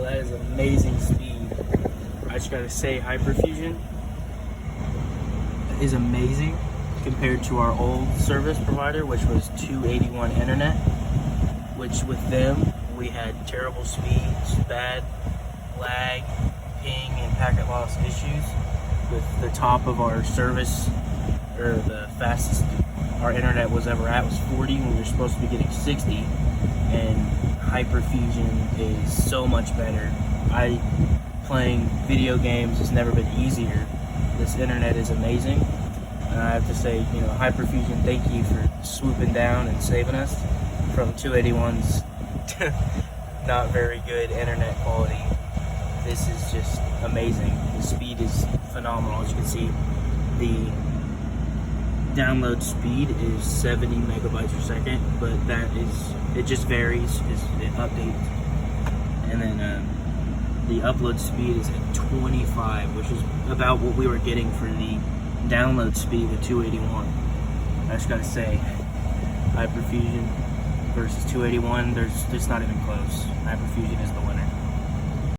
that is amazing speed. I just gotta say, Hyperfusion is amazing compared to our old service provider, which was 281 internet, which with them we had terrible speeds, bad lag, ping, and packet loss issues. With the top of our service, or the fastest our internet was ever at, was 40 when we were supposed to be getting 60, and Hyperfusion is so much better. Playing video games has never been easier. This internet is amazing, and I have to say, Hyperfusion, thank you for swooping down and saving us from 281's not very good internet quality. This is just amazing. The speed is phenomenal. As you can see, the download speed is 70 megabytes per second, but it just varies as it updates. And then the upload speed is at 25, which is about what we were getting for the download speed with 281. I just gotta say, Hyperfusion versus 281, it's not even close. Hyperfusion is the winner.